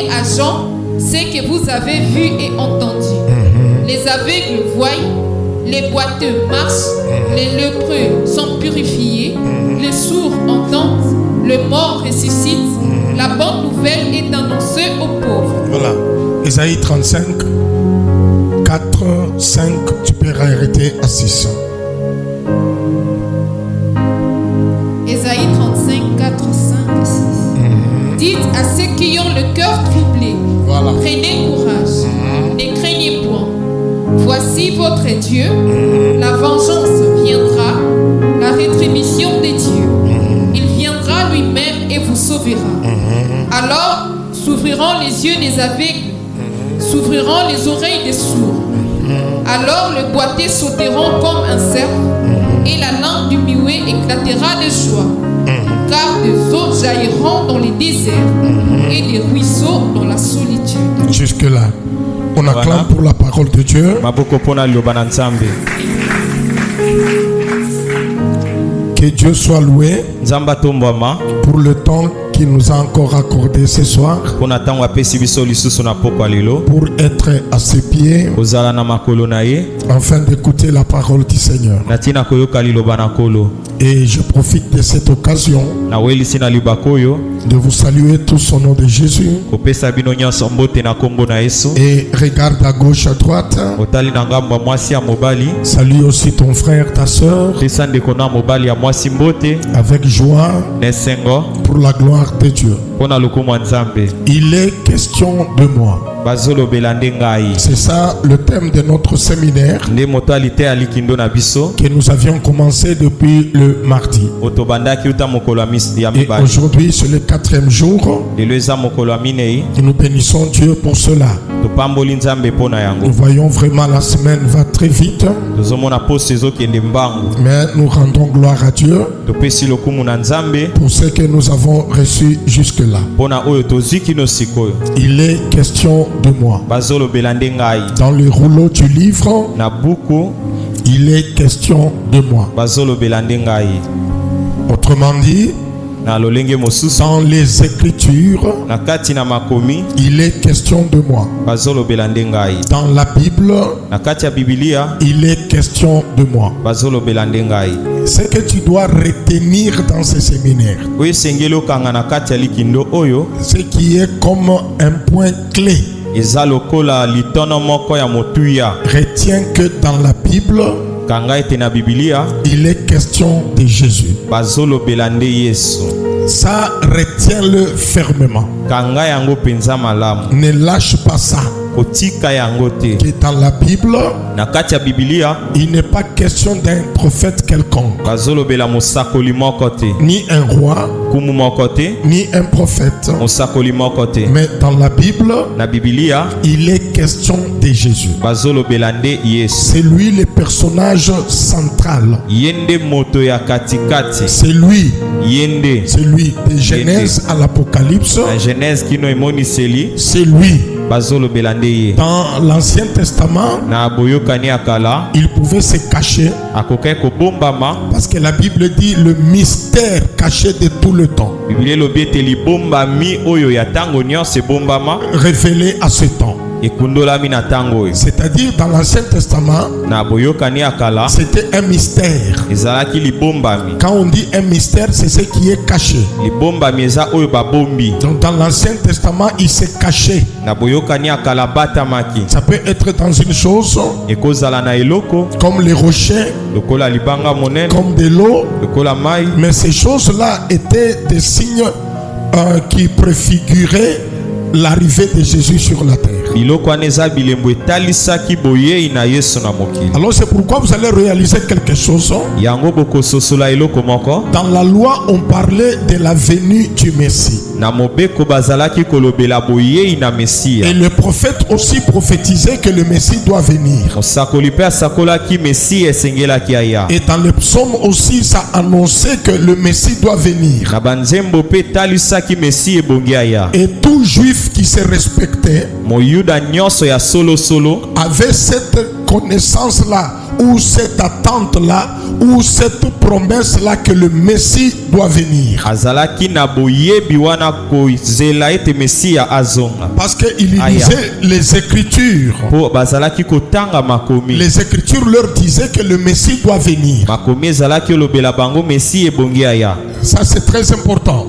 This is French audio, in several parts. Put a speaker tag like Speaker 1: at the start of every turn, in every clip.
Speaker 1: envoyé à Jean ce que vous avez vu et entendu. Les aveugles voient, les boiteux marchent, les lépreux sont purifiés, les sourds entendent, le mort ressuscite. La bonne nouvelle est annoncée aux pauvres.
Speaker 2: Voilà. Ésaïe 35, 4, 5, tu peux arrêter à 6.
Speaker 1: Ésaïe 35, 4, 5 et 6. Dites à ceux qui ont le cœur troublé,
Speaker 2: voilà.
Speaker 1: Prenez courage, ne craignez point. Voici votre Dieu, la vengeance viendra, la rétribution des dieux. Il viendra lui-même et vous sauvera. Alors s'ouvriront les yeux des aveugles, s'ouvriront les oreilles des sourds. Alors les boiteux sauteront comme un cerf, et la langue du muet éclatera de joie. Car des eaux jailliront dans les déserts et des ruisseaux dans la solitude.
Speaker 2: Jusque-là, on acclame pour la parole de Dieu. Que Dieu soit loué pour le temps qu'il nous a encore accordé ce soir, pour être à ses pieds afin d'écouter la parole du Seigneur. Et je profite de cette occasion de vous saluer tous au nom de Jésus. Et regarde à gauche, à droite. Salue aussi ton frère, ta soeur, avec joie pour la gloire de Dieu. Il est question de moi. C'est ça le thème de notre séminaire que nous avions commencé depuis le mardi. Et aujourd'hui, c'est le 4e jour. Et nous bénissons Dieu pour cela. Nous voyons vraiment la semaine va très vite. Mais nous rendons gloire à Dieu pour ce que nous avons reçu jusque-là. Il est question de moi. Dans le rouleau du livre, il est question de moi. Autrement dit, dans les Écritures, il est question de moi. Dans la Bible, il est question de moi. Ce que tu dois retenir dans ce séminaire, ce qui est comme un point clé, retiens que dans la Bible, il est question de Jésus. Ça, retiens-le fermement. Ne lâche pas ça. Que dans la Bible, il n'est pas question d'un prophète quelconque, ni un roi, ni un prophète. Mais dans la Bible, il est question de Jésus. C'est lui le personnage central. C'est lui de Genèse à l'Apocalypse. C'est lui. Dans l'Ancien Testament, il pouvait se cacher parce que la Bible dit le mystère caché de tout le temps, révélé à ce temps. C'est-à-dire dans l'Ancien Testament, c'était un mystère. Quand on dit un mystère, c'est ce qui est caché. Donc dans l'Ancien Testament, il s'est caché. Ça peut être dans une chose comme les rochers, comme de l'eau, mais ces choses-là étaient des signes qui préfiguraient l'arrivée de Jésus sur la terre. Alors c'est pourquoi vous allez réaliser quelque chose. Dans la loi, on parlait de la venue du Messie. Et le prophète aussi prophétisait que le Messie doit venir. Et dans le psaume aussi, ça annonçait que le Messie doit venir. Et tout juif qui se respectait avait cette
Speaker 3: connaissance-là, ou cette attente-là, ou cette promesse-là que le Messie doit venir. Parce qu'il lisait les Écritures. Les Écritures leur disaient que le Messie doit venir. Ça, c'est très important.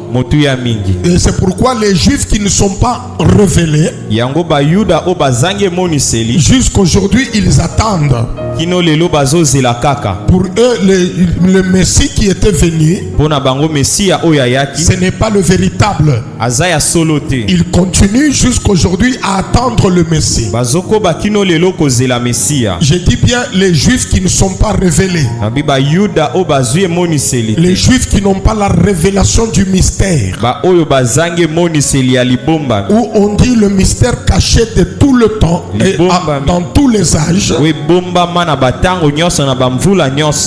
Speaker 3: Et c'est pourquoi les Juifs qui ne sont pas révélés, jusqu'aujourd'hui, ils attendent. Pour eux, le Messie qui était venu, ce n'est pas le véritable. Ils continuent jusqu'aujourd'hui à attendre le Messie. Je dis bien les Juifs qui ne sont pas révélés. Les Juifs qui n'ont pas la révélation du mystère. Où on dit le mystère caché de tout le temps et dans tous les âges.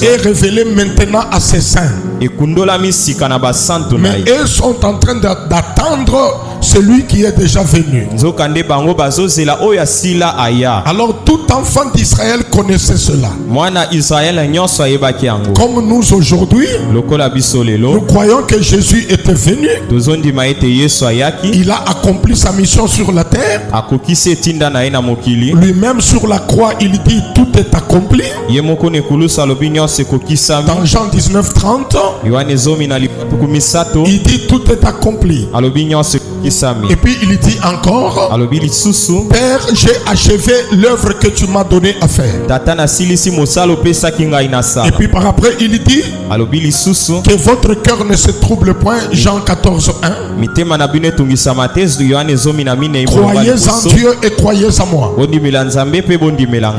Speaker 3: Et révélé maintenant à ses saints. Mais eux sont en train d'attendre celui qui est déjà venu. Alors tout enfant d'Israël connaissait cela. Comme nous aujourd'hui, nous croyons que Jésus était venu. Il a accompli sa mission sur la terre. Lui-même sur la croix, il dit tout est accompli. Dans Jean 19:30, il dit tout est accompli. Et puis il dit encore, Père, j'ai achevé l'œuvre que tu m'as donné à faire. Et puis par après il dit que votre cœur ne se trouble point. Jean 14:1. Croyez en Dieu et croyez en moi.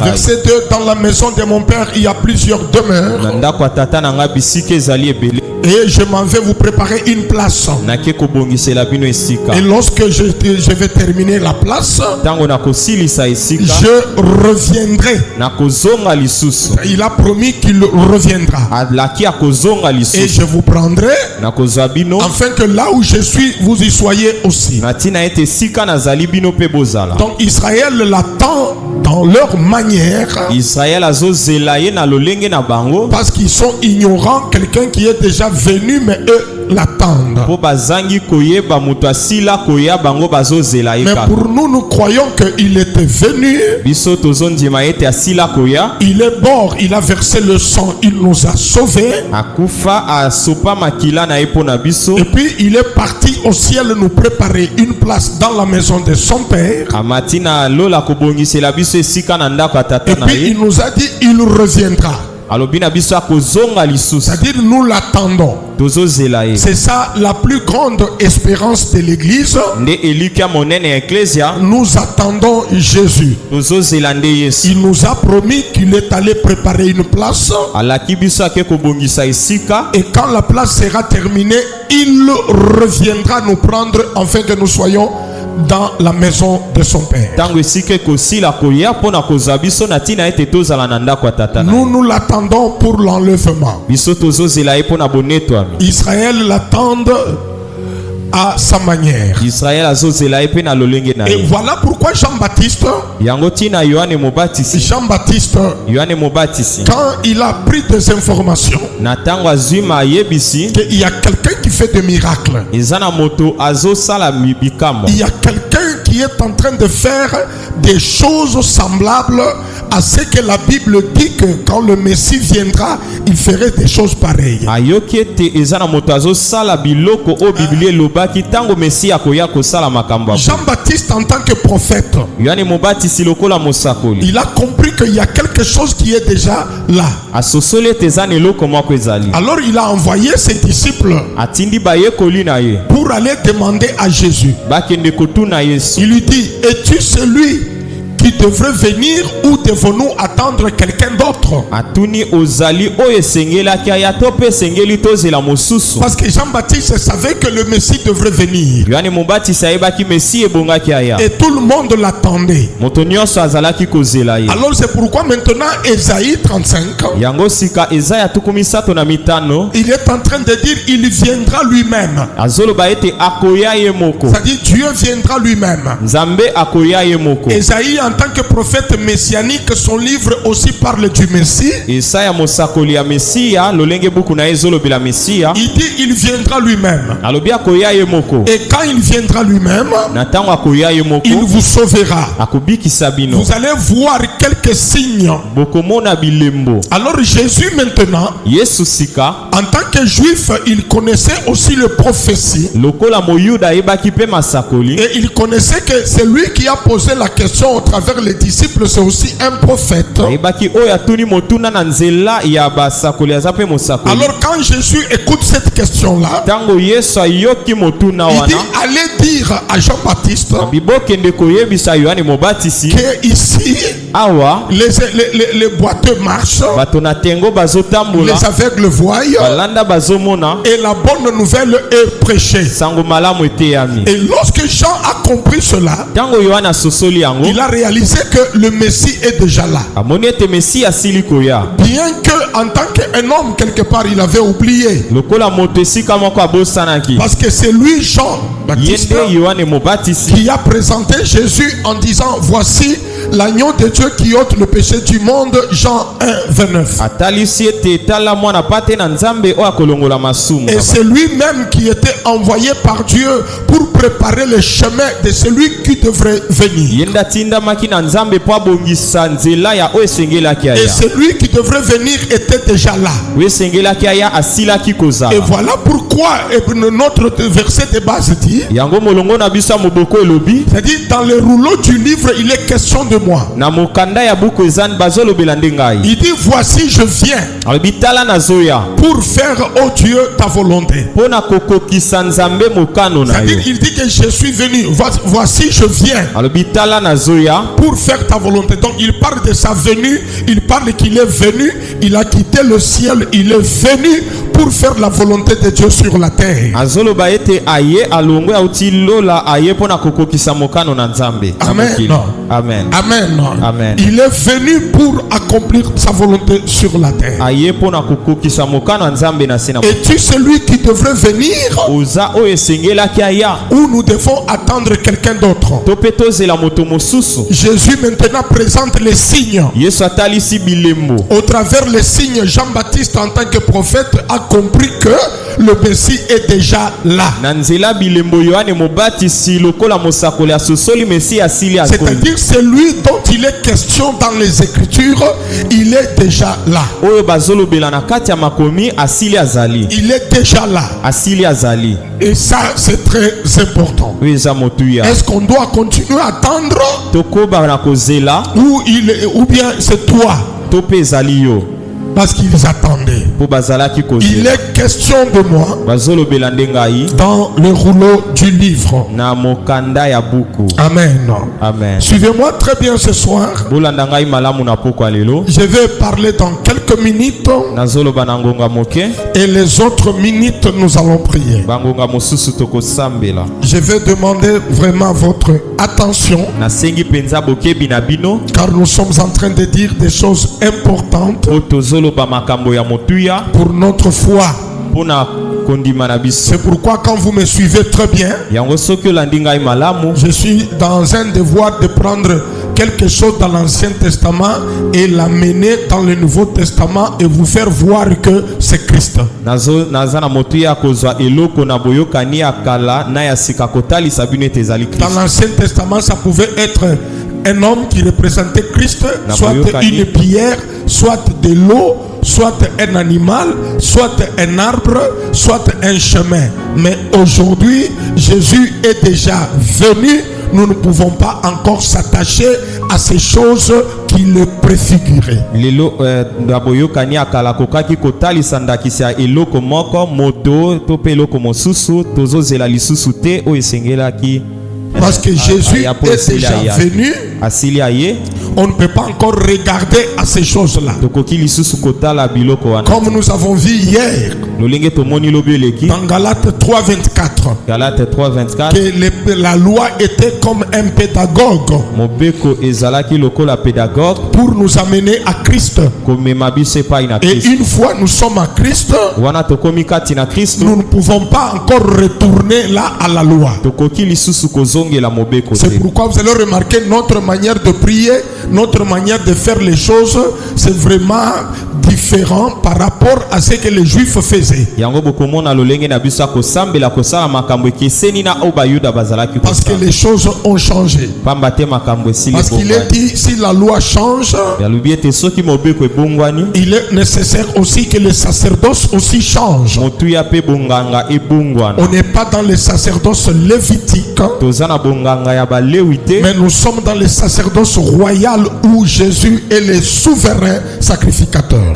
Speaker 3: Verset 2. Dans la maison de mon Père il y a plusieurs demeures. Et je m'en vais vous préparer une place. Et lorsque je vais terminer la place, je reviendrai. Il a promis qu'il reviendra. Et je vous prendrai, afin que là où je suis, vous y soyez aussi. Donc Israël l'attend dans leur manière. Parce qu'ils sont ignorants. Quelqu'un qui est déjà venu, mais eux l'attendent. Mais pour nous, nous croyons qu'il était venu. Il est mort, il a versé le sang, il nous a sauvés. Et puis il est parti au ciel nous préparer une place dans la maison de son Père. Et puis il nous a dit il reviendra. C'est-à-dire nous l'attendons. C'est ça la plus grande espérance de l'Église. Nous attendons Jésus. Il nous a promis qu'il est allé préparer une place. Et quand la place sera terminée, il reviendra nous prendre afin que nous soyons dans la maison de son Père. Nous l'attendons pour l'enlèvement. Israël l'attend à sa manière. Et voilà pourquoi Jean-Baptiste, quand il a pris des informations qu'il y a quelqu'un qui fait des miracles, il y a quelqu'un qui est en train de faire des choses semblables à ce que la Bible dit que quand le Messie viendra, il ferait des choses pareilles. Jean-Baptiste en tant que prophète, il a compris qu'il y a quelque chose qui est déjà là. Alors il a envoyé ses disciples pour aller demander à Jésus. Il lui dit, es-tu celui qui devrait venir ou devons-nous attendre quelqu'un d'autre? Parce que Jean-Baptiste savait que le Messie devrait venir. Et tout le monde l'attendait. Alors c'est pourquoi maintenant Ésaïe 35, il est en train de dire il viendra lui-même. C'est-à-dire Dieu viendra lui-même. Ésaïe en tant que prophète messianique messianique, son livre aussi parle du Messie. Il dit il viendra lui-même. Et quand il viendra lui-même, il vous sauvera. Vous allez voir quelques signes. Alors Jésus maintenant, en tant que juif, il connaissait aussi le prophétie. Et il connaissait que c'est lui qui a posé la question au travers les disciples, c'est aussi un prophète. Alors quand Jésus écoute cette question-là, il dit allez dire à Jean-Baptiste que ici les boiteux marchent, les aveugles voient et la bonne nouvelle est prêchée. Et lorsque Jean a compris cela, il a réalisé que le Messie est déjà là. Bien que en tant qu'un homme quelque part il avait oublié, parce que c'est lui Jean Baptiste qui a présenté Jésus en disant voici l'agneau de Dieu qui ôte le péché du monde. Jean 1:29. Et c'est lui-même qui était envoyé par Dieu pour préparer le chemin de celui qui devrait venir. Et celui qui devrait venir était déjà là. Et voilà pourquoi notre verset de base dit, c'est-à-dire dans le rouleau du livre il est question de moi. Il dit voici je viens pour faire ô Dieu ta volonté. C'est-à-dire il dit que je suis venu, voici je viens pour faire ta volonté. Donc il parle de sa venue, il parle qu'il est venu, il a quitté le ciel, il est venu pour faire la volonté de Dieu sur la terre. Amen.
Speaker 2: Amen.
Speaker 3: Amen.
Speaker 2: Amen.
Speaker 3: Il est venu pour accomplir sa volonté sur la terre. Es-tu celui qui devrait venir ou nous devons attendre quelqu'un d'autre? Jésus maintenant présente les signes. Au travers les signes, Jean-Baptiste en tant que prophète a compris que le Messie est déjà là. C'est-à-dire c'est lui dont il est question dans les Écritures, il est déjà là. Il est déjà là. Et ça c'est très important. Est-ce qu'on doit continuer à attendre ou bien c'est toi? Parce qu'ils attendaient. Il est question de moi dans le rouleau du livre. Amen.
Speaker 2: Amen.
Speaker 3: Suivez-moi très bien ce soir. Je vais parler dans quelques minutes. Et les autres minutes, nous allons prier. Je vais demander vraiment votre attention. Car nous sommes en train de dire des choses importantes pour notre foi. C'est pourquoi quand vous me suivez très bien, je suis dans un devoir de prendre quelque chose dans l'Ancien Testament et l'amener dans le Nouveau Testament et vous faire voir que c'est Christ. Dans l'Ancien Testament, ça pouvait être un homme qui représentait Christ, soit une pierre, soit de l'eau, soit un animal, soit un arbre, soit un chemin. Mais aujourd'hui, Jésus est déjà venu. Nous ne pouvons pas encore s'attacher à ces choses qui le préfiguraient. Parce que Jésus est déjà venu, on ne peut pas encore regarder à ces choses-là. Comme nous avons vu hier dans Galates 3:24, que la loi était comme un pédagogue pour nous amener à Christ. Et une fois nous sommes à Christ, nous ne pouvons pas encore retourner là à la loi. C'est pourquoi vous allez remarquer notre manière de prier notre manière de faire les choses, c'est vraiment différent par rapport à ce que les Juifs faisaient. Parce que les choses ont changé. Parce qu'il est dit, si la loi change, il est nécessaire aussi que le sacerdoce aussi change. On n'est pas dans le sacerdoce lévitique, mais nous sommes dans le sacerdoce royal où Jésus est le souverain sacrificateur.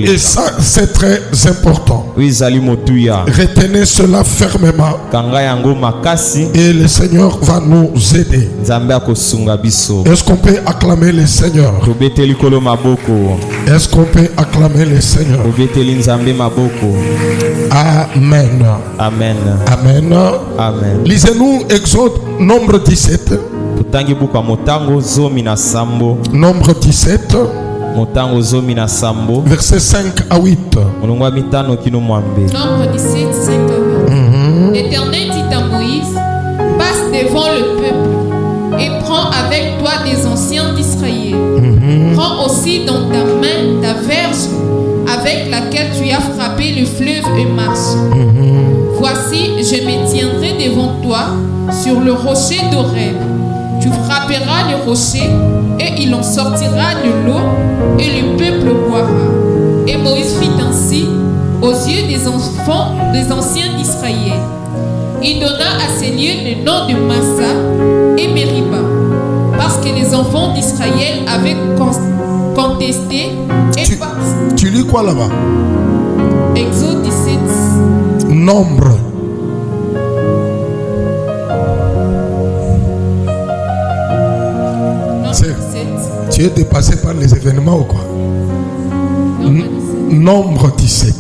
Speaker 3: Et ça, c'est très important. Retenez cela fermement. Et le Seigneur va nous aider. Est-ce qu'on peut acclamer le Seigneur? Est-ce qu'on peut acclamer le Seigneur? Amen.
Speaker 2: Amen.
Speaker 3: Amen.
Speaker 2: Amen.
Speaker 3: Lisez-nous Exode, nombre 17. Nombre 17. Verset 5 à 8.
Speaker 1: Nombre 17, 5 à 8. L'Éternel dit à Moïse, passe devant le peuple et prends avec toi des anciens d'Israël. Prends aussi dans ta main ta verge avec laquelle tu as frappé le fleuve et marche. Voici, je me tiendrai devant toi sur le rocher d'Horeb. Tu frapperas le rocher et il en sortira de l'eau et le peuple boira. Et Moïse fit ainsi aux yeux des enfants, des anciens d'Israël. Il donna à ces lieux le nom de Massa et Meriba, parce que les enfants d'Israël avaient contesté et
Speaker 3: tu lis quoi là-bas?
Speaker 1: Exode 17.
Speaker 3: Nombre. Tu es dépassé par les événements ou quoi? Nombre 17.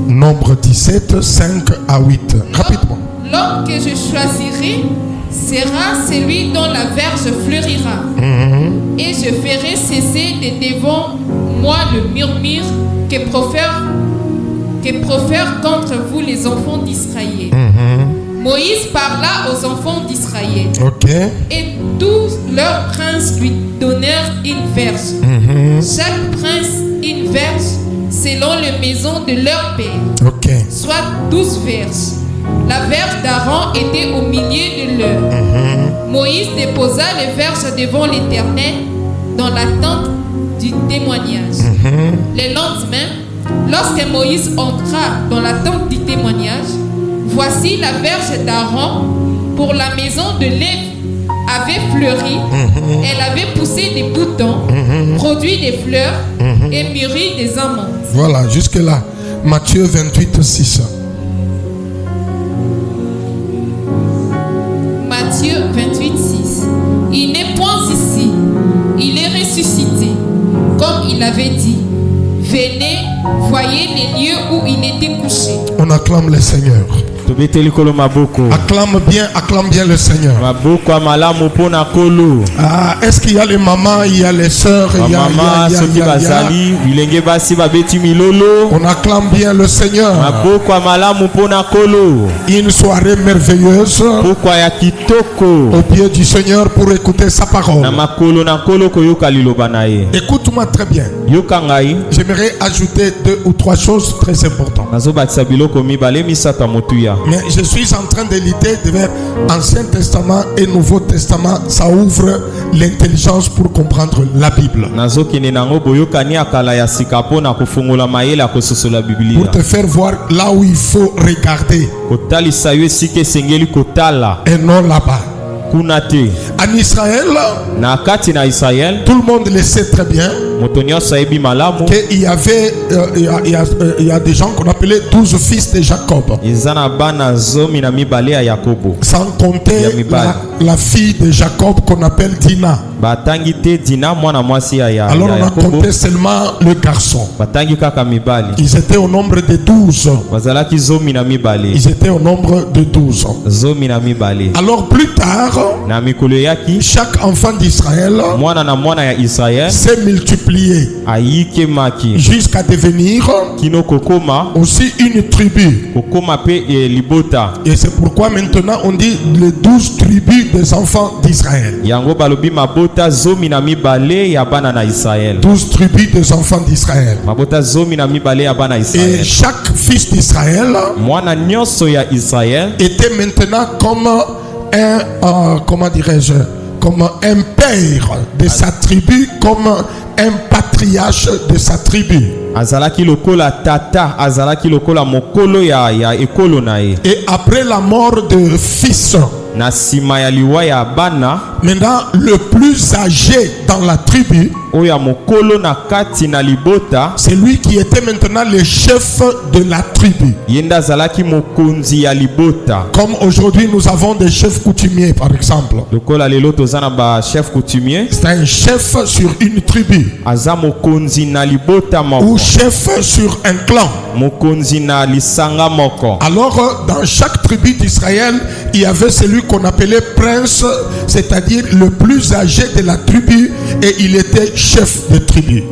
Speaker 3: Nombre 17, 5 à 8. Rapidement.
Speaker 1: L'homme que je choisirai sera celui dont la verge fleurira. Et je ferai cesser de devant moi le murmure que profèrent contre vous les enfants d'Israël. Moïse parla aux enfants d'Israël. Et tous leurs princes lui donnèrent une verge. Chaque prince une verge selon les maisons de leur père. Soit 12 verges. La verge d'Aaron était au milieu de leur. Moïse déposa les verges devant l'Éternel dans la tente du témoignage. Le lendemain, lorsque Moïse entra dans la tente du témoignage, voici la verge d'Aaron pour la maison de Lévi avait fleuri. Elle avait poussé des boutons, produit des fleurs et mûri des amandes.
Speaker 3: Voilà, jusque là. Matthieu 28, 6.
Speaker 1: Matthieu 28, 6. Il n'est point ici, il est ressuscité, comme il avait dit. Venez, voyez les lieux où il était couché.
Speaker 3: On acclame le Seigneur. Acclame bien le Seigneur. Est-ce qu'il y a les mamans, il y a les sœurs, on acclame bien le Seigneur. Une soirée merveilleuse au pied du Seigneur pour écouter sa parole. Écoute-moi très bien. J'aimerais ajouter 2 ou 3 choses très importantes. Mais je suis en train de l'idée vers Ancien Testament et Nouveau Testament. Ça ouvre l'intelligence pour comprendre la Bible. Pour te faire voir là où il faut regarder. Et non là-bas. En Israël, tout le monde le sait très bien qu'il y avait il y a des gens qu'on appelait 12 fils de Jacob. Sans compter la fille de Jacob qu'on appelle Dina. Alors on a compté seulement le garçon. Ils étaient au nombre de 12. Ils étaient au nombre de 12. Alors plus tard, chaque enfant d'Israël s'est multiplié multiplié jusqu'à devenir aussi une tribu. Et c'est pourquoi maintenant on dit les 12 tribus des enfants d'Israël. 12 tribus des enfants d'Israël. Et chaque fils d'Israël était maintenant comme un, comment dirais-je, comme un père de sa tribu, comme un patriarche de sa tribu. Et après la mort de fils, maintenant le plus âgé dans la tribu, c'est lui qui était maintenant le chef de la tribu. Comme aujourd'hui nous avons des chefs coutumiers par exemple. C'est un chef sur une tribu ou chef sur un clan. Alors dans chaque tribu d'Israël, il y avait celui qu'on appelait prince, c'est-à-dire le plus âgé de la tribu, et il était chef de tribu.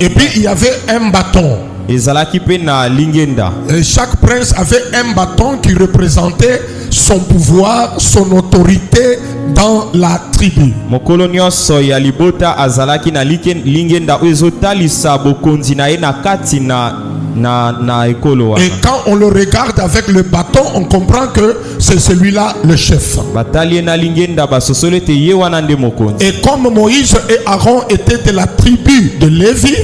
Speaker 3: Et puis il y avait un bâton. Et chaque prince avait un bâton qui représentait son pouvoir, son autorité dans la tribu. Et quand on le regarde avec le bâton, on comprend que c'est celui-là le chef. Et comme Moïse et Aaron étaient de la tribu de Lévi,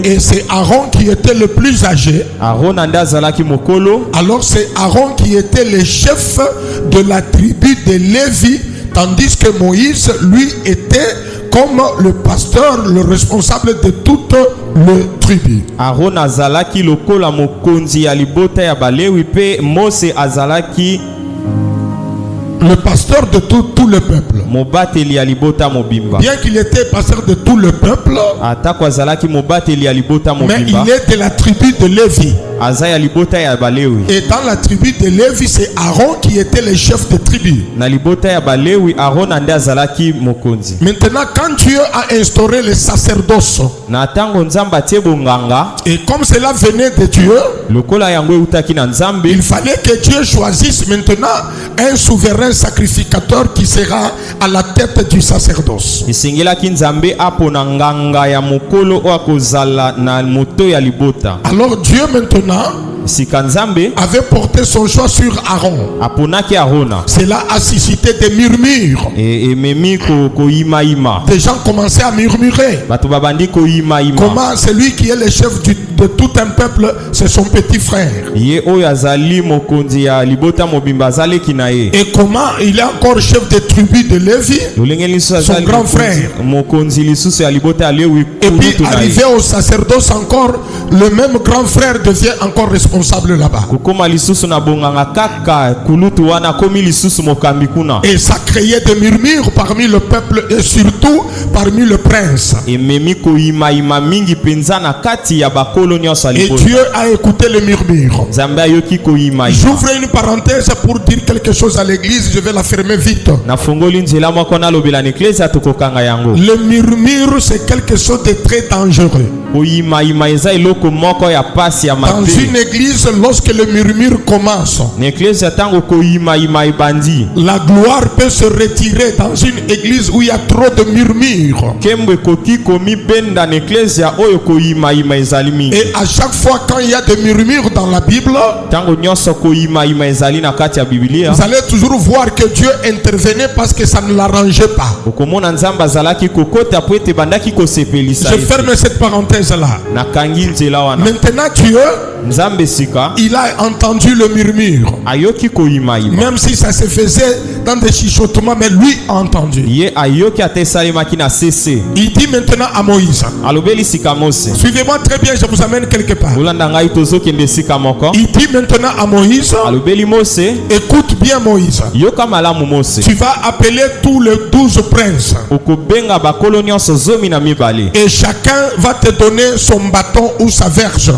Speaker 3: et c'est Aaron qui était le plus âgé, alors c'est Aaron qui était le chef de la tribu de Lévi, tandis que Moïse, lui, était comme le pasteur, le responsable de toute le tribu.
Speaker 2: Aaron azalaki lokola mokonzi ya libota ya Balewi pe Mose azalaki
Speaker 3: le pasteur de tout le peuple. Bien qu'il était pasteur de tout le peuple, mais il est de la tribu de Lévi. Et dans la tribu de Lévi, c'est Aaron qui était le chef de tribu. Maintenant, quand Dieu a instauré le sacerdoce, et comme cela venait de Dieu, il fallait que Dieu choisisse maintenant un souverain sacrificateur qui sera à la tête du sacerdoce. Alors Dieu maintenant avait porté son choix sur Aaron. Cela a suscité des murmures. Des gens commençaient à murmurer. Comment celui qui est le chef de tout un peuple, c'est son petit frère. Et comment il est encore chef de tribu de Lévi, son grand frère. Et puis arrivé au sacerdoce encore, le même grand frère devient encore responsable là-bas. Et ça créait des murmures parmi le peuple et surtout parmi le prince. Et Dieu a écouté les murmures. J'ouvre une parenthèse pour dire quelque chose à l'église, je vais la fermer vite. Le murmure, c'est quelque chose de très dangereux. Dans une église, lorsque le murmure commence, la gloire peut se retirer dans une église où il y a trop de murmures. Et à chaque fois quand il y a des murmures dans la Bible, vous allez toujours voir que Dieu intervenait parce que ça ne l'arrangeait pas. Je ferme cette parenthèse là. Maintenant Dieu, il a entendu le murmure. Même si ça se faisait dans des chuchotements, mais lui a entendu. Il dit maintenant à Moïse, suivez-moi très bien, je vous amène quelque part. Il dit maintenant à Moïse, écoute bien Moïse, tu vas appeler tous les 12 princes et chacun va te donner son bâton ou sa verge.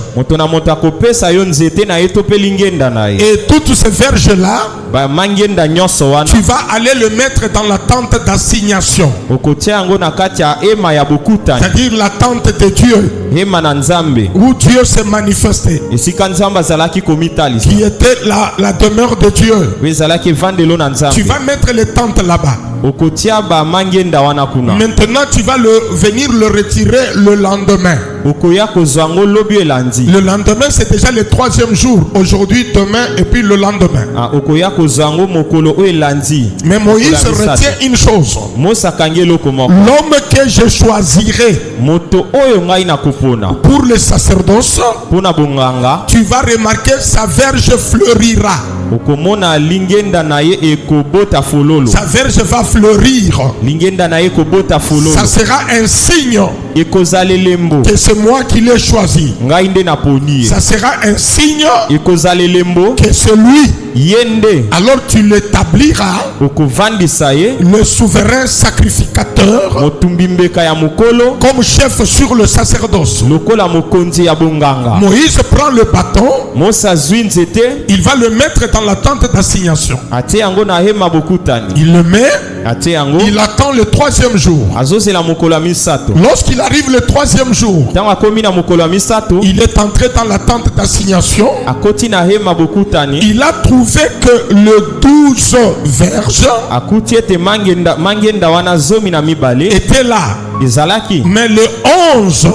Speaker 3: Et toutes ces verges-là, tu vas aller le mettre dans la tente d'assignation. C'est-à-dire la tente de Dieu, où Dieu s'est manifesté, qui était la demeure de Dieu. Tu vas mettre les tentes là-bas. Maintenant tu vas venir le retirer le lendemain. Le lendemain c'est déjà le 3e jour. Aujourd'hui, demain et puis le lendemain. Mais Moïse retient une chose. L'homme que je choisirai pour le sacerdoce, tu vas remarquer sa verge fleurira. Sa verge va fleurir. Ça sera un signe que c'est moi qui l'ai choisi. Ça sera un signe que c'est lui. Alors tu l'établiras le souverain sacrificateur comme chef sur le sacerdoce. Moïse prend le bâton, il va le mettre dans la tente d'assignation. Il le met, il attend le 3e jour. Lorsqu'il arrive le 3e jour, il est entré dans la tente d'assignation. Il a trouvé que le 12 verges était là, mais le 11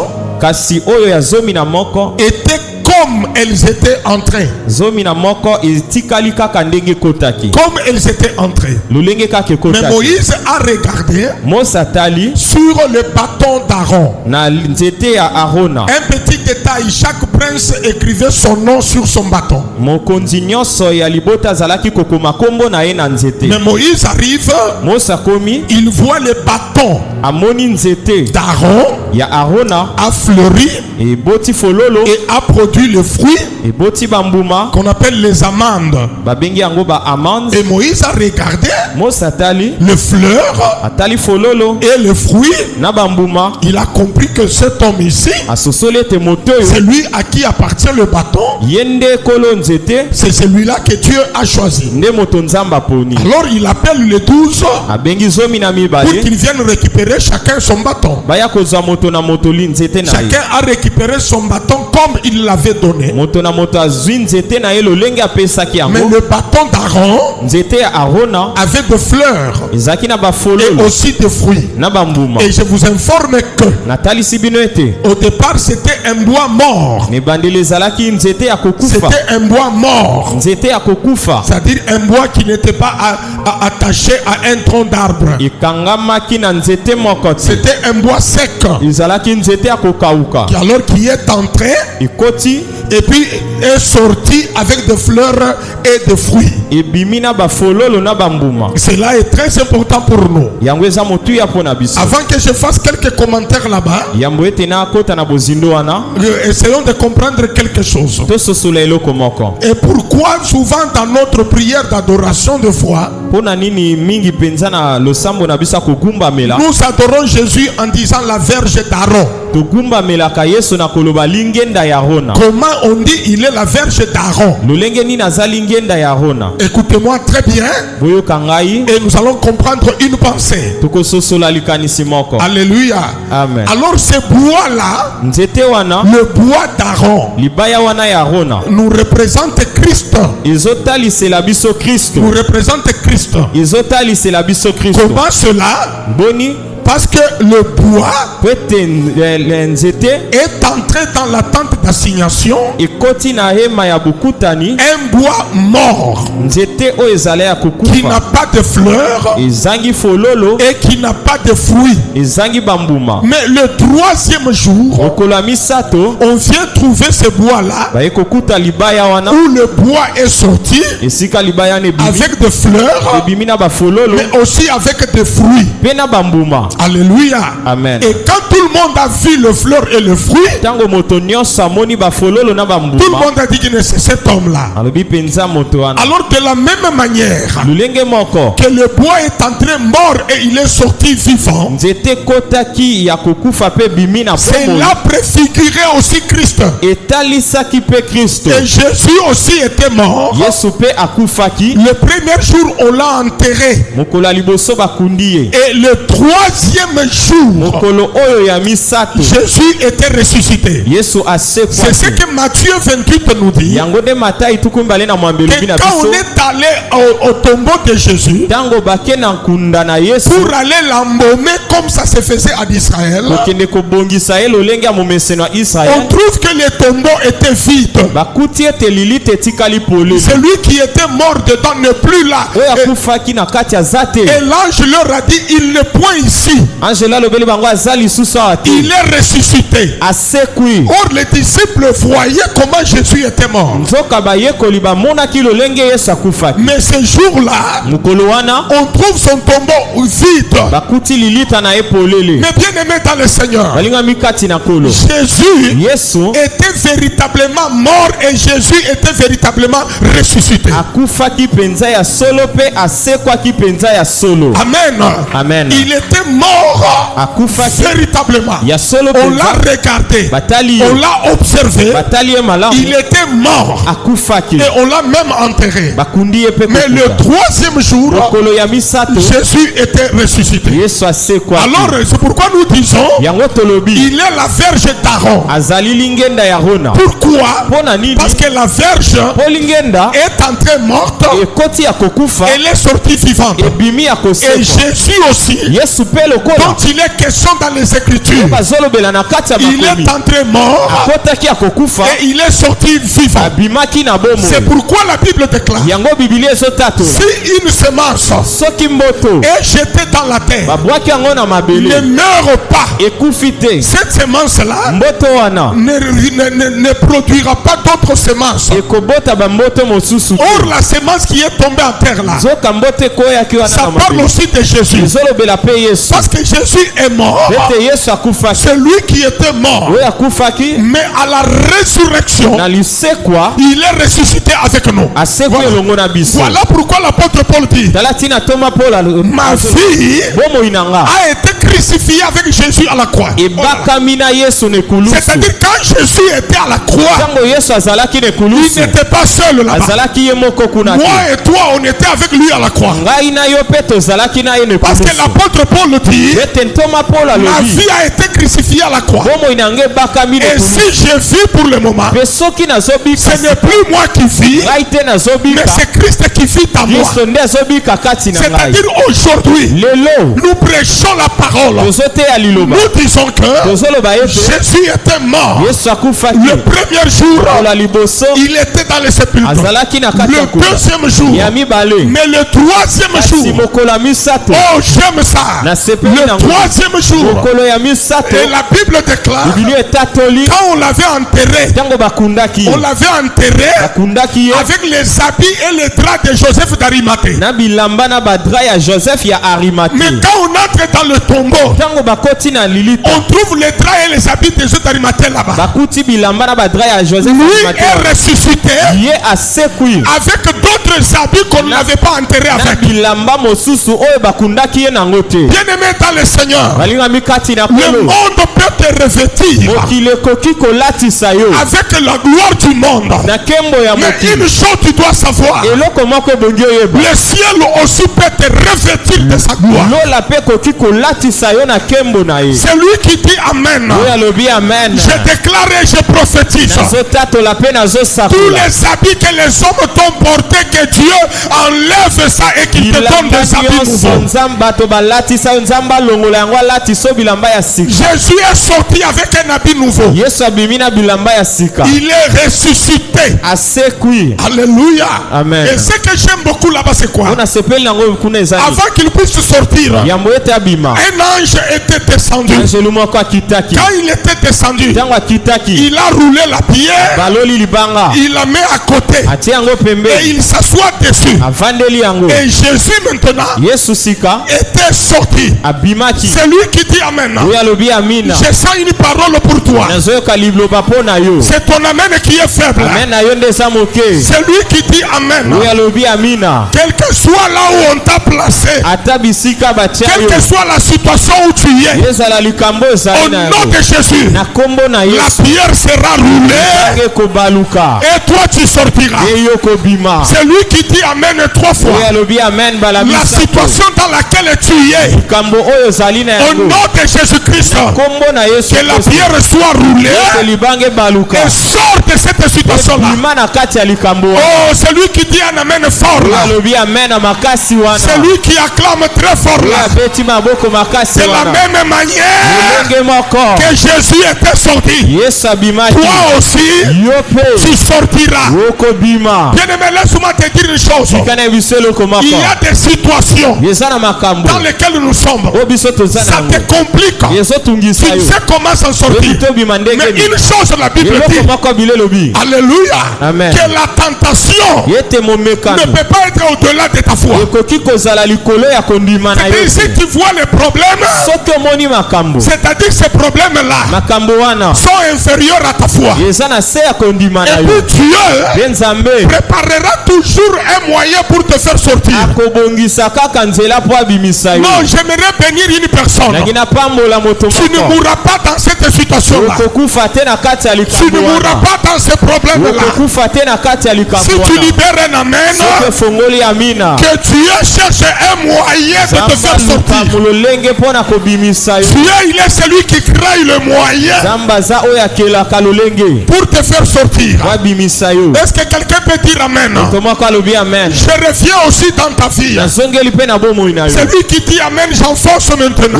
Speaker 3: était comme elles étaient entrées. Comme elles étaient entrées. Mais Moïse a regardé sur le bâton d'Aaron. Un petit détail, chaque prince écrivait son nom sur son bâton. Mais Moïse arrive, il voit le bâton d'Aaron a fleuri et a produit le fruit qu'on appelle les amandes. Et Moïse a regardé le fleur et le fruit. Il a compris que cet homme ici, c'est lui à qui appartient le bâton. C'est celui-là que Dieu a choisi. Alors il appelle les 12 pour qu'ils viennent récupérer chacun son bâton. Chacun a récupéré son bâton comme il l'avait donné. Mais le bâton d'Aaron avait de fleurs et aussi de fruits. Et je vous informe que au départ c'était un bois mort. C'était un bois mort. C'est-à-dire un bois qui n'était pas attaché à un tronc d'arbre. C'était un bois sec. Alors qui est entré et puis est sorti avec des fleurs et des fruits. Cela est très important pour nous. Avant que je fasse quelques commentaires là-bas, essayons de comprendre quelque chose. Et pourquoi souvent dans notre prière d'adoration de foi, nous adorons Jésus en disant la verge d'Aaron. Comment on dit il est la verge d'Aaron? Écoutez-moi très bien et nous allons comprendre une pensée. Alléluia.
Speaker 2: Amen.
Speaker 3: Alors ce bois-là, le bois d'Aaron, nous représente Christ. Nous représente Christ. Comment cela? Parce que le bois est entré dans la tente d'assignation, un bois mort qui n'a pas de fleurs et qui n'a pas de fruits. Mais le 3e jour, on vient trouver ce bois-là où le bois est sorti avec des fleurs mais aussi avec des fruits. Alléluia.
Speaker 2: Amen.
Speaker 3: Et quand tout le monde a vu le fleur et le fruit, le monde a dit que c'est cet homme-là. Alors de la même manière que le bois est entré mort et il est sorti vivant, cela préfigurait aussi Christ. Et Jésus aussi était mort. Le premier jour on l'a enterré. Et le troisième jour Jésus était ressuscité. C'est ce que Matthieu 28 nous dit. Que quand on est allé au tombeau de Jésus pour aller l'embaumer comme ça se faisait à Israël, on trouve que le tombeau était vide. Celui qui était mort dedans n'est plus là. Et l'ange leur a dit, il n'est point ici. Il est ressuscité. Or les disciples voyaient comment Jésus était mort. Mais ce jour-là, on trouve son tombeau vide. Mais bien aimé dans le Seigneur, Jésus était véritablement mort et Jésus était véritablement ressuscité. Amen. Il était mort véritablement. On l'a regardé, on l'a observé. Il était mort et on l'a même enterré. Mais le troisième jour, Jésus était ressuscité. Alors c'est pourquoi nous disons il est la verge d'Aaron. Pourquoi? Parce que la verge est entrée morte, elle est sortie vivante. Et Jésus aussi, dont il est question dans les Écritures, il est entré mort et il est sorti vivant. C'est pourquoi la Bible déclare, si une semence est jetée dans la terre, ne meurt pas, cette semence-là ne produira pas d'autres semences. Or la semence qui est tombée en terre là, ça parle aussi de Jésus. Parce que Jésus est mort, c'est lui qui était mort, mais à la résurrection il est ressuscité avec nous. Voilà pourquoi l'apôtre Paul dit, ma vie a été crucifiée avec Jésus à la croix. C'est-à-dire quand Jésus était à la croix, il n'était pas seul là-bas. Moi et toi on était avec lui à la croix. Parce que l'apôtre Paul dit, ma vie a été crucifiée à la croix. Et si je vis pour le moment, ce n'est plus moi qui vis, mais c'est Christ qui vit en moi. C'est-à-dire aujourd'hui, nous prêchons la parole. Nous disons que Jésus était mort. Le premier jour, il était dans les sépulcres. Le deuxième jour, mais le troisième jour, oh j'aime ça, le troisième jour, et la Bible déclare, quand on l'avait enterré avec les habits et les draps de Joseph d'Arimathée. Mais quand on entre dans le tombeau, on trouve les draps et les habits de Joseph d'Arimathée là-bas. Lui est ressuscité avec d'autres habits qu'on n'avait pas enterrés avec. Bien aimé dans le Seigneur, le monde peut te revêtir avec la gloire du monde. Mais une chose tu dois savoir, le ciel aussi peut te revêtir de sa gloire. C'est lui qui dit Amen. Je déclare et je prophétise, tous les habits que les hommes t'ont portés, que Dieu enlève ça et qu'il te donne des habits nouveaux. Jésus est sorti avec un habit nouveau. Il est ressuscité. Alléluia.
Speaker 2: Amen.
Speaker 3: Et ce que j'aime beaucoup là-bas, c'est quoi? Avant qu'il puisse sortir, un l'ange était descendu, quand il était descendu, il a roulé la pierre, il la met à côté et il s'assoit dessus. Et Jésus maintenant était sorti. C'est lui qui dit Amen. Je sens une parole pour toi. C'est ton Amen qui est faible. C'est lui qui dit Amen. Quel que soit là où on t'a placé, quelle que soit la situation où tu es, au nom de Jésus, la pierre sera roulée et toi tu sortiras. C'est lui qui dit Amen 3 fois. La situation dans laquelle tu es, au nom de Jésus-Christ, que la pierre soit roulée et sort de cette situation-là. Oh, c'est lui qui dit un Amen fort là. C'est lui qui acclame très fort là. C'est la même manière que Jésus était sorti. Toi aussi, tu sortiras. Bien-aimé, laisse-moi te dire une chose. Il y a des situations dans lesquelles nous sommes. Ça te complique. Tu ne sais comment s'en sortir. Mais une chose, la Bible dit, alléluia,
Speaker 2: Amen,
Speaker 3: que la tentation ne peut pas être au-delà de ta foi. C'est ici que tu vois les problèmes. C'est-à-dire que ces problèmes-là sont inférieurs à ta foi. Et puis Dieu préparera toujours un moyen pour te faire sortir. Non, j'aimerais bénir une personne. Tu ne mourras pas dans cette situation-là. Tu ne mourras pas dans ces problèmes-là. Si tu libères un Amen, que Dieu cherche un moyen de te faire sortir. Dieu, il est celui qui crée le moyen pour te faire sortir. Est-ce que quelqu'un peut dire Amen? Je reviens aussi dans ta vie. C'est lui qui dit Amen, j'enfonce maintenant.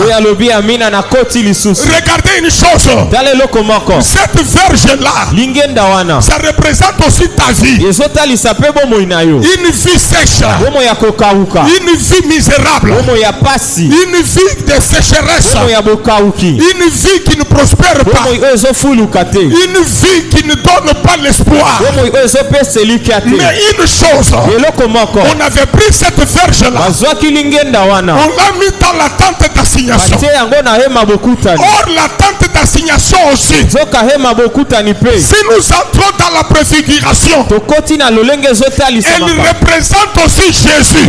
Speaker 3: Regardez une chose. Cette verge-là, ça représente aussi ta vie. Une vie sèche, une vie misérable, une vie de sécheresse, une vie qui ne prospère pas, une vie qui ne donne pas l'espoir. Mais une chose, on avait pris cette verge-là, on l'a mis dans la tente d'assignation. Or la tente d'assignation aussi, si nous entrons dans la préfiguration, elle représente aussi Jésus.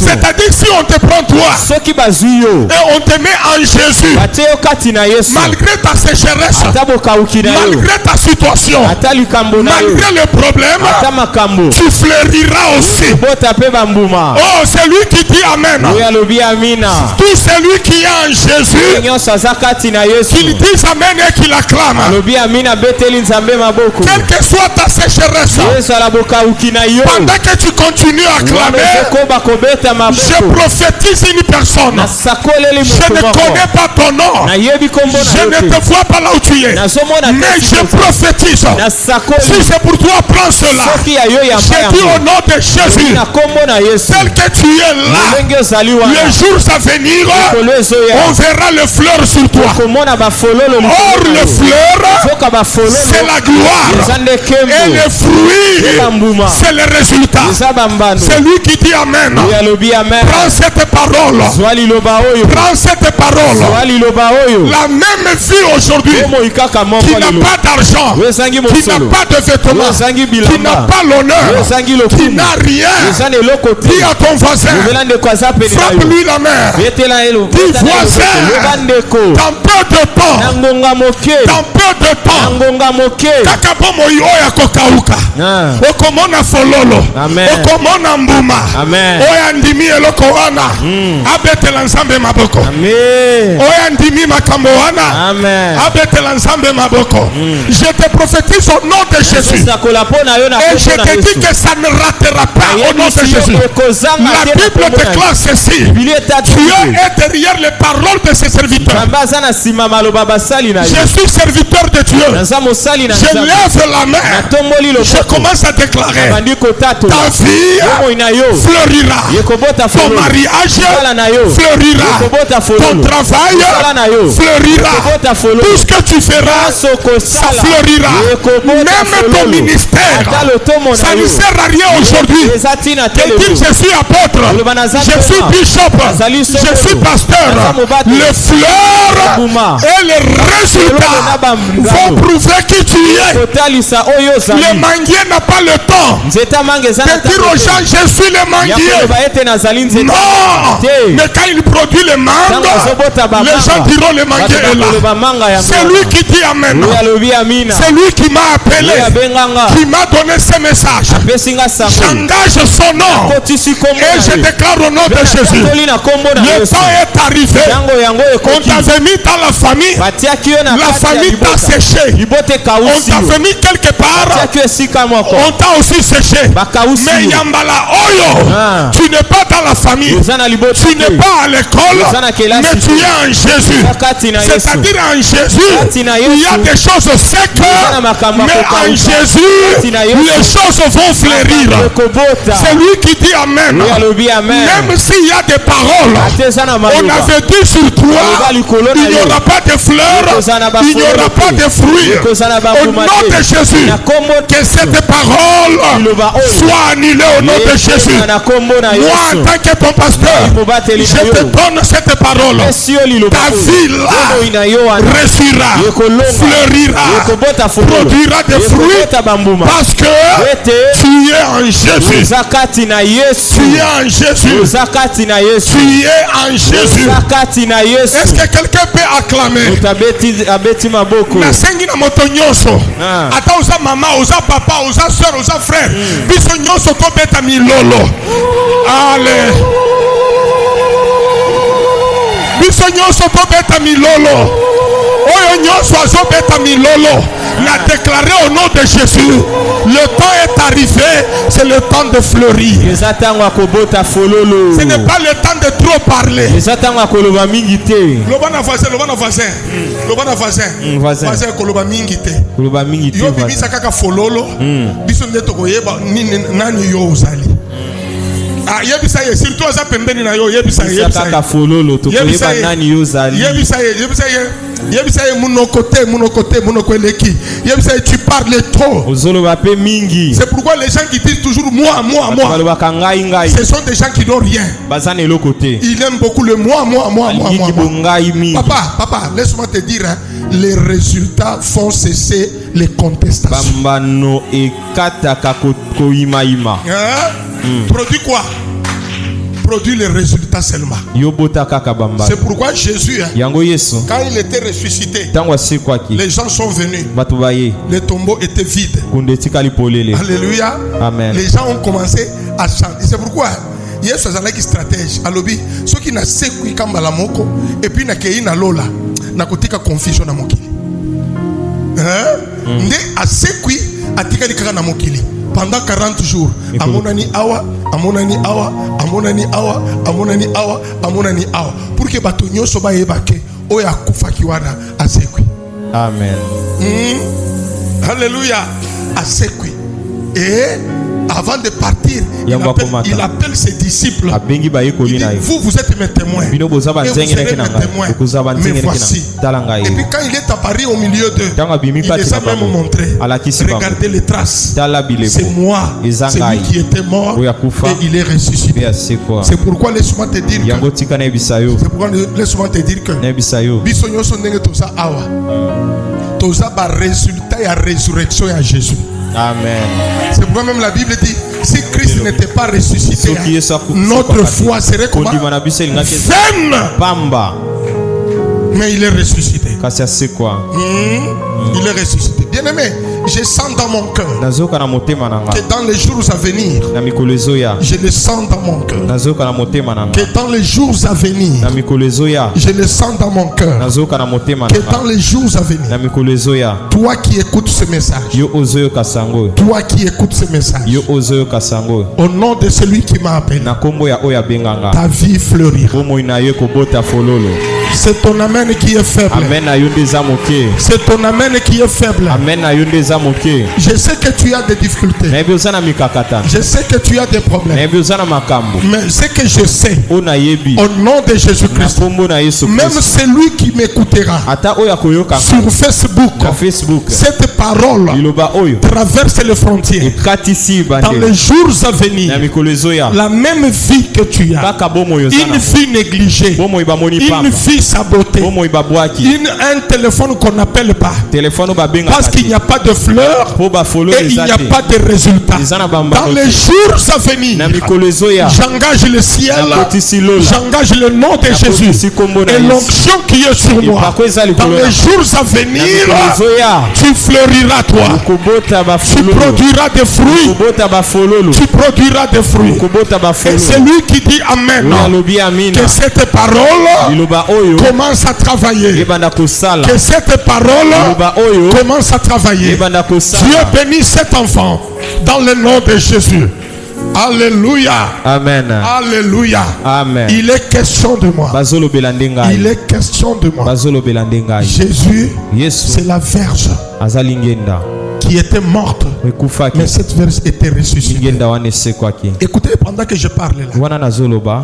Speaker 3: C'est-à-dire si on te prend toi et on te met en Jésus, malgré ta sécheresse, malgré ta situation, malgré le problème, tu fleuriras aussi. Oh, c'est lui qui dit Amen. Tout celui qui est en Jésus, qu'il dise Amen et qu'il acclame. Quelle que soit ta sécheresse, pendant que tu continues à clamer, je prophétise une personne. Je ne connais pas ton nom, je ne te vois pas là où tu es, mais je prophétise. Si c'est pour toi, prends cela. Je dis au nom de Jésus, tel que tu es là, les jours à venir, on verra le fleur sur toi. Or le fleur, c'est la gloire, et le fruit, c'est le résultat. C'est lui qui dit Amen. Prends cette parole. Prends cette parole. La même vie aujourd'hui, qui n'a pas d'argent, qui n'a pas de vêtements, qui n'a pas l'honneur, qui n'a rien, dis à ton voisin, frappe-lui la main. Dis voisin, dans peu de temps, kakabomo oya kokauka, okomona fololo, okomona mbuma, oya ndimi eloko wana, abetela nzambe maboko, oya ndimi makambo wana, abetela nzambe maboko. Je te prophétise au nom de Jésus, Et je te dis que ça ne ratera pas au nom de Jésus. La Bible déclare ceci. Dieu est derrière les paroles de ses serviteurs. Je suis serviteur de Dieu. Je lève la main. Je commence à déclarer. Ta vie fleurira. Ton mariage fleurira. Ton travail fleurira. Tout ce que tu feras, ça fleurira. Même ton ministère, ça ne sert à rien aujourd'hui. De dire je suis apôtre, je suis bishop, je suis pasteur. Les fleurs et les résultats vont prouver qui tu es. Le manguier n'a pas le temps de dire aux gens je suis le manguier. Non, mais quand il produit le mangue, les gens diront le manguier est là. C'est lui qui dit amen. C'est lui qui m'a appelé, qui m'a donné ce message. J'engage son nom et je déclare au nom de Jésus. Le temps est arrivé. On t'avait mis dans la famille. La famille t'a séché. On t'avait mis quelque part. On t'a aussi séché. Mais Yambala Oyo, tu n'es pas dans la famille. Tu n'es pas à l'école. Mais tu es en Jésus. C'est-à-dire en Jésus, il y a des choses secs. Mais en Jésus, les choses vont fleurir. C'est lui qui dit amen. Même s'il y a des paroles, on avait dit sur toi, il n'y aura pas de fleurs, il n'y aura pas de fruits. Au nom de Jésus, que cette parole soit annulée au nom de Jésus. Moi, en tant que ton pasteur, je te donne cette parole. Ta vie là réussira, fleurira, produira des fruits parce que tu es en Jésus. Tu es en Jésus. Tu es en Jésus. Est-ce que quelqu'un peut acclamer? Nasengi na moto nyonso. Ata oza mama, oza papa, oza soeur, oza frère. Biso nyonso to beta milolo. Allez. Biso nyonso to beta milolo. Oyo nyonso azo beta milolo. L'a déclaré au nom de Jésus. Le temps est arrivé, c'est le temps de fleurir. Ce n'est pas le temps de trop parler. Lobana voisin koloba mingi te. Yo bimisa kaka fololo. Biso ndeto koyeba nani yo uzali. Ah, yebisa ye surtout aza pembeni na yo yebisa ye. Kaka fololo to koyeba nani yo uzali. Yebisa ye monoko eleki. Tu parles trop. C'est pourquoi les gens qui disent toujours moi. Ce sont des gens qui n'ont rien. Ils aiment beaucoup le moi. Papa, laisse-moi te dire, hein, les résultats font cesser les contestations. Produit quoi? Produit les résultats seulement. C'est pourquoi Jésus, quand il était ressuscité, les gens sont venus. Le tombeau était vide. Alléluia. Amen. Les gens ont commencé à chanter. C'est pourquoi Yesu azalaki stratège. Alobi, ceux qui na sekui kambala moko et puis na kei na lola na kotika confusion na mokili. Nde a sekui atika likaka na mokili. Pendant 40 jours, amonani awa. Pour que bato nyonso ba yebake oya kufaki wana asekwi. Amen. Alléluia. Asekwi. Et avant de partir, il appelle ses disciples. Il dit, vous êtes mes témoins. Et vous serez mes témoins. Mais voici. Et puis quand il est apparu au milieu d'eux, il les a même montré. Regardez les traces. C'est moi. C'est lui qui était mort et il est ressuscité. C'est pourquoi laisse-moi te dire que Bisonyo sondenge toza awa. Toza ba résultat et la résurrection à Jésus. Amen. C'est pourquoi même la Bible dit, si Christ n'était pas ressuscité, notre foi serait comment? Vaine. Mais il est ressuscité. Il est ressuscité. Bien aimé, Je sens dans mon cœur que dans les jours à venir, je le sens dans mon cœur. Que dans les jours à venir, je le sens dans mon cœur. Que dans les jours à venir, toi qui écoutes ce message, toi qui écoutes ce message, au nom de celui qui m'a appelé, ta vie fleurira. C'est ton amen qui est faible. C'est ton amen qui est faible. Je sais que tu as des difficultés. Je sais que tu as des problèmes. Mais ce que je sais, au nom de Jésus-Christ, même celui qui m'écoutera sur Facebook, cette parole traverse les frontières. Dans les jours à venir, la même vie que tu as, une vie négligée, une vie sabotée, un téléphone qu'on n'appelle pas, parce qu'il n'y a pas de fleurs et il n'y a pas de résultats. Dans les jours à venir, j'engage le ciel, j'engage le nom de Jésus et l'onction qui est sur moi. Dans les jours à venir, tu fleuriras toi, tu produiras des fruits, tu produiras des fruits. Et c'est lui qui dit Amen, que cette parole commence à travailler, que cette parole commence à travailler. Dieu bénit cet enfant dans le nom de Jésus. Alléluia.
Speaker 2: Amen.
Speaker 3: Alléluia.
Speaker 2: Amen.
Speaker 3: Il est question de moi. Il est question de moi. Jésus, c'est la Vierge qui était morte, mais cette Vierge était ressuscitée. Écoutez, pendant que je parle là,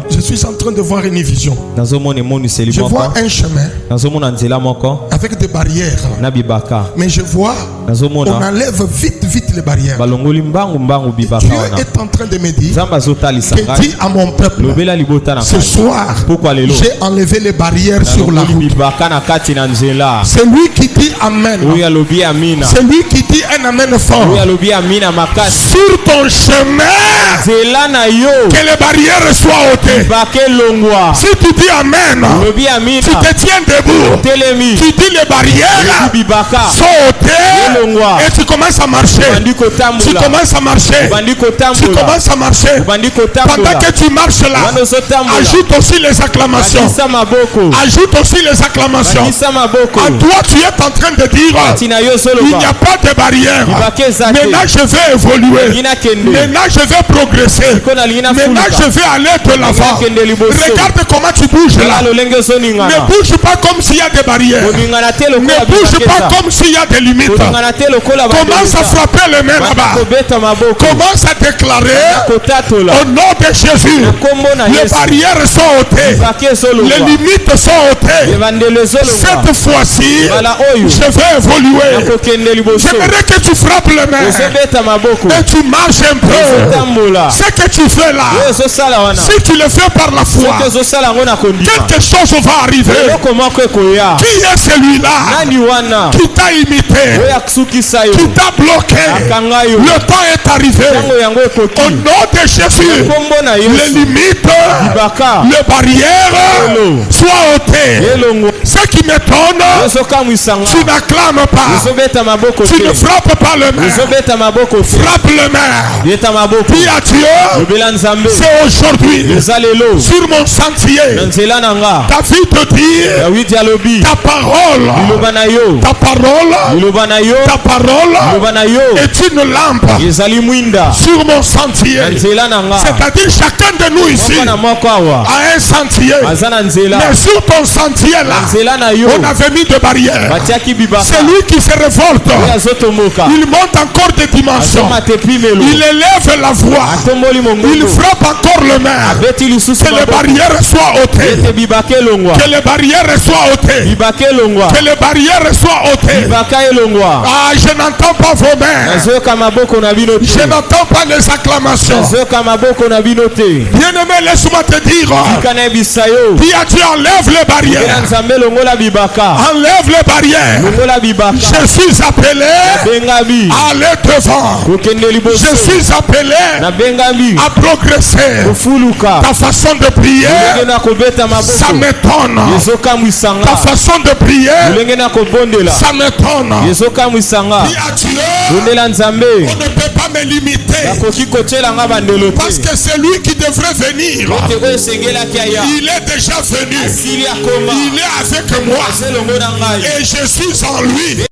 Speaker 3: je suis en train de voir une vision. Je vois un chemin avec des barrières, mais je vois, on enlève vite les barrières. Dieu est en train de me dire que dit à mon peuple, ce soir, j'ai enlevé les barrières sur la route. C'est lui qui dit Amen. C'est lui qui dit un Amen fort. Sur ton chemin, que les barrières soient ôtées. Si tu dis Amen, tu te tiens debout, tu dis les barrières sont ôtées et tu commences à marcher. Tu commences à marcher. Tu commences à marcher. Pendant que tu marches là, ajoute aussi les acclamations. Ajoute aussi les acclamations. À toi, tu es en train de dire, il n'y a pas de barrière. Maintenant, je vais évoluer. Maintenant, je vais progresser. Maintenant, je vais aller de l'avant. Regarde comment tu bouges là. Ne bouge pas comme s'il y a des barrières. Ne bouge pas comme s'il y a des limites. Commence à frapper les mains là-bas. Commence à déclarer au nom de Jésus. Les barrières sont ôtées. Les limites sont ôtées. Cette fois-ci, je vais évoluer. J'aimerais que tu frappes les mains et tu marches un peu. Ce que tu fais là, si tu le fais par la foi, quelque chose va arriver. Qui est celui-là qui t'a imité, qui t'a bloqué? Le temps est arrivé. Au nom de Jésus, les limites, les barrières soient ôtées. Ce qui m'étonne, tu n'acclames pas, tu ne frappes pas le main. Frappe le main. Dis à Dieu, c'est aujourd'hui sur mon sentier. David te dit, ta parole est une lampe sur mon sentier. C'est-à-dire chacun de nous ici a un sentier. Mais sur ton sentier là, on avait mis des barrières. Celui qui se révolte, il monte encore des dimensions. Il élève la voix. Il frappe encore le main. Que les barrières soient ôtées. Que les barrières soient ôtées. Que les barrières soient ôtées. Ah, je n'entends pas vos mains. Je n'entends pas les acclamations. Bien-aimé, laisse-moi te dire. Dis à Dieu, enlève les barrières. Enlève les barrières. Je suis appelé à aller devant. Je suis appelé à progresser. Ta façon de prier, ça m'étonne. Ta façon de prier, ça m'étonne. a Dieu, on ne peut pas me limiter. Parce que c'est lui qui devrait venir. Il est déjà venu. Il est avec moi. Et je suis en lui.